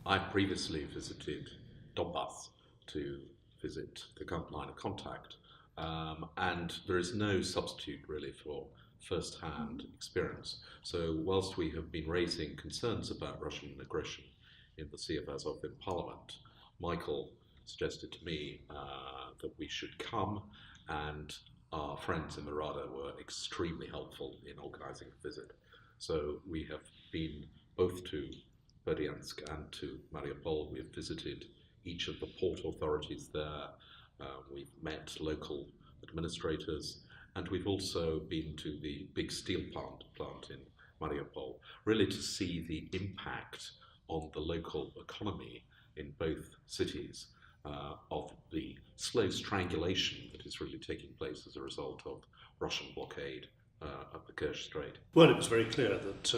I previously visited Donbass to visit the line of contact, and there is no substitute really for first-hand experience. So whilst we have been raising concerns about Russian aggression in the Sea of Azov in Parliament, Michael suggested to me that we should come, and our friends in the Rada were extremely helpful in organising a visit. So we have been both to Berdyansk and to Mariupol. We have visited each of the port authorities there. We've met local administrators, and we've also been to the big steel plant in Mariupol, really to see the impact on the local economy in both cities of the slow strangulation that is really taking place as a result of Russian blockade of the Kerch Strait. Well, it was very clear that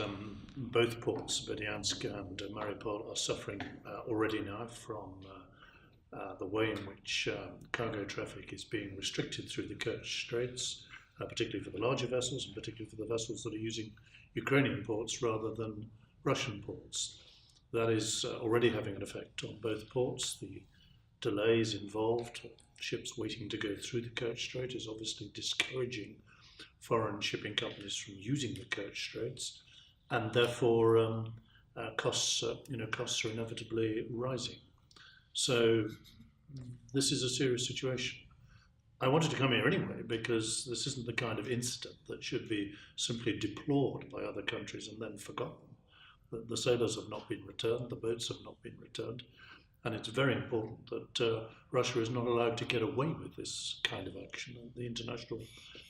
both ports, Berdyansk and Mariupol, are suffering already now from the way in which cargo traffic is being restricted through the Kerch Straits, particularly for the larger vessels and particularly for the vessels that are using Ukrainian ports rather than Russian ports. That is already having an effect on both ports. The delays involved, ships waiting to go through the Kerch Strait, is obviously discouraging foreign shipping companies from using the Kerch Straits, and therefore costs are inevitably rising. So this is a serious situation. I wanted to come here anyway because this isn't the kind of incident that should be simply deplored by other countries and then forgotten. The sailors have not been returned, the boats have not been returned, and it's very important that Russia is not allowed to get away with this kind of action. And the international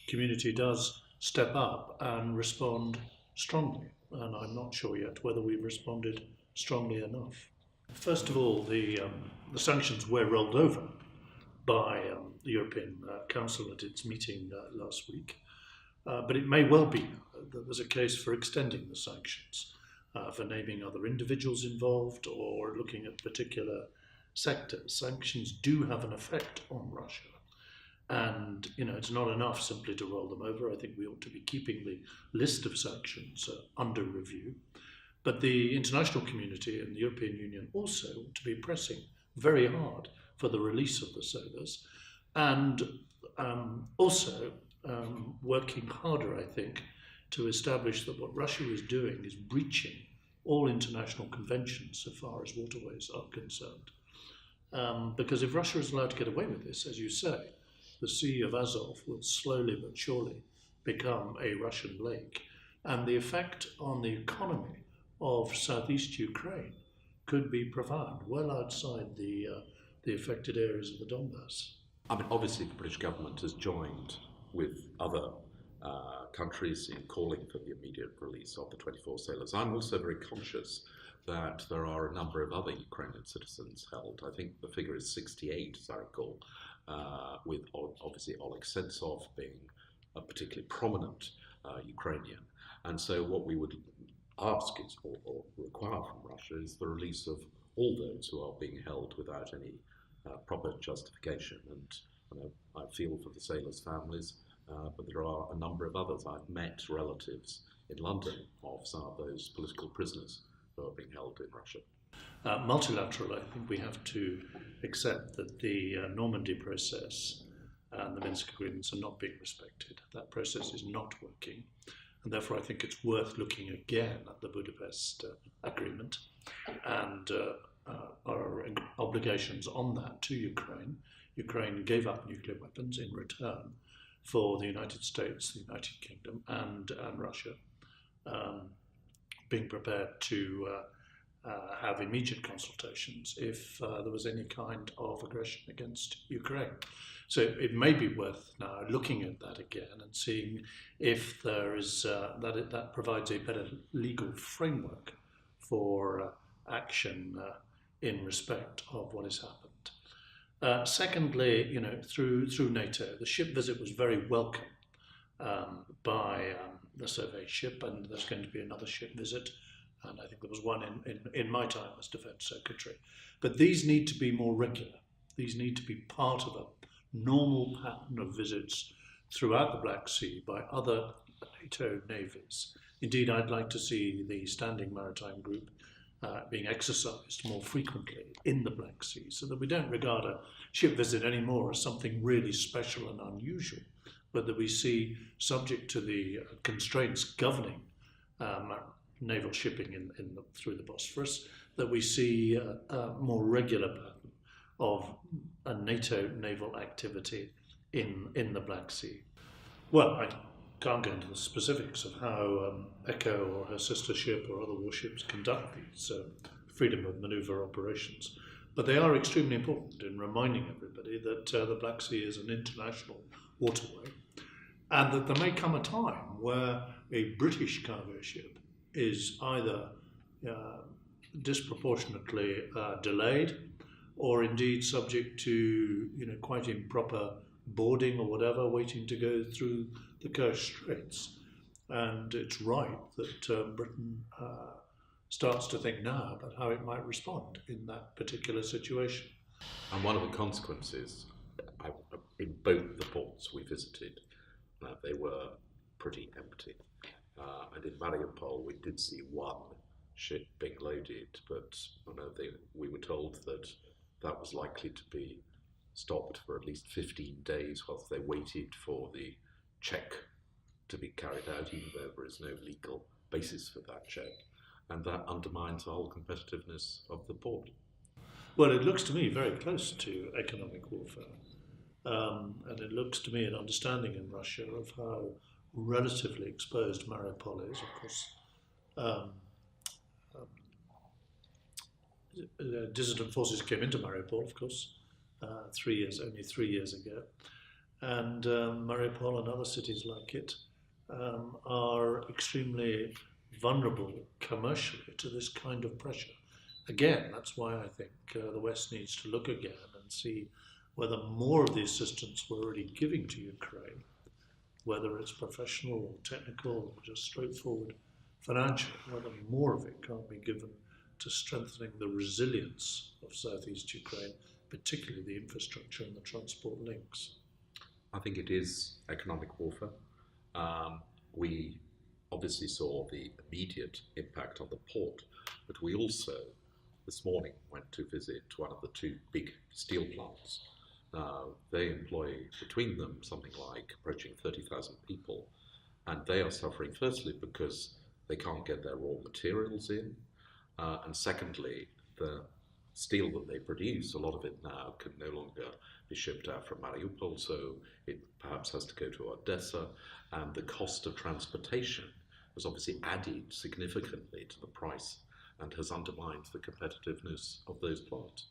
community does step up and respond strongly, and I'm not sure yet whether we've responded strongly enough. First of all, the sanctions were rolled over by the European Council at its meeting last week, but it may well be that there's a case for extending the sanctions, for naming other individuals involved or looking at particular sectors. Sanctions do have an effect on Russia, and it's not enough simply to roll them over. I think we ought to be keeping the list of sanctions under review. But the international community and the European Union also ought to be pressing very hard for the release of the sailors, and also working harder, I think, to establish that what Russia is doing is breaching all international conventions so far as waterways are concerned. Because if Russia is allowed to get away with this, as you say, the Sea of Azov will slowly but surely become a Russian lake, and the effect on the economy of southeast Ukraine could be profound, well outside the affected areas of the Donbass. I mean, obviously the British government has joined with other countries in calling for the immediate release of the 24 sailors. I'm also very conscious that there are a number of other Ukrainian citizens held. I think the figure is 68, as I recall, with obviously Oleg Sentsov being a particularly prominent Ukrainian. And so what we would ask is, or require from Russia, is the release of all those who are being held without any proper justification. And I feel for the sailors' families, but there are a number of others. I've met relatives in London of some of those political prisoners who are being held in Russia. Multilateral, I think we have to accept that the Normandy process and the Minsk agreements are not being respected. That process is not working. And therefore, I think it's worth looking again at the Budapest agreement and our obligations on that to Ukraine. Ukraine gave up nuclear weapons in return for the United States, the United Kingdom, and Russia being prepared to have immediate consultations if there was any kind of aggression against Ukraine. So it may be worth now looking at that again and seeing if there is that provides a better legal framework for action in respect of what has happened. Secondly, through NATO, the ship visit was very welcome by the survey ship, and there's going to be another ship visit. And I think there was one in my time as Defence Secretary. But these need to be more regular. These need to be part of a normal pattern of visits throughout the Black Sea by other NATO navies. Indeed, I'd like to see the Standing Maritime Group being exercised more frequently in the Black Sea, so that we don't regard a ship visit anymore as something really special and unusual, but that we see, subject to the constraints governing naval shipping through the Bosphorus, that we see a more regular pattern of a NATO naval activity in the Black Sea. Well, I can't go into the specifics of how Echo or her sister ship or other warships conduct these freedom of manoeuvre operations, but they are extremely important in reminding everybody that the Black Sea is an international waterway, and that there may come a time where a British cargo ship is either disproportionately delayed, or indeed subject to quite improper boarding or whatever, waiting to go through the Kerch Straits. And it's right that Britain starts to think now about how it might respond in that particular situation. And one of the consequences, in both the ports we visited, they were pretty empty. And in Mariupol, we did see one ship being loaded, but we were told that that was likely to be stopped for at least 15 days whilst they waited for the check to be carried out, even though there is no legal basis for that check. And that undermines the whole competitiveness of the port. Well, it looks to me very close to economic warfare. And it looks to me an understanding in Russia of how relatively exposed Mariupol is. Of course, dissident forces came into Mariupol, of course, only 3 years ago. And Mariupol and other cities like it are extremely vulnerable commercially to this kind of pressure. Again, that's why I think the West needs to look again and see whether more of the assistance we're already giving to Ukraine, whether it's professional or technical or just straightforward financial, whether more of it can't be given to strengthening the resilience of southeast Ukraine, particularly the infrastructure and the transport links. I think it is economic warfare. We obviously saw the immediate impact on the port, but we also, this morning, went to visit one of the two big steel plants. They employ between them something like approaching 30,000 people, and they are suffering firstly because they can't get their raw materials in, and secondly, the steel that they produce, a lot of it now can no longer be shipped out from Mariupol, so it perhaps has to go to Odessa, and the cost of transportation has obviously added significantly to the price and has undermined the competitiveness of those plants.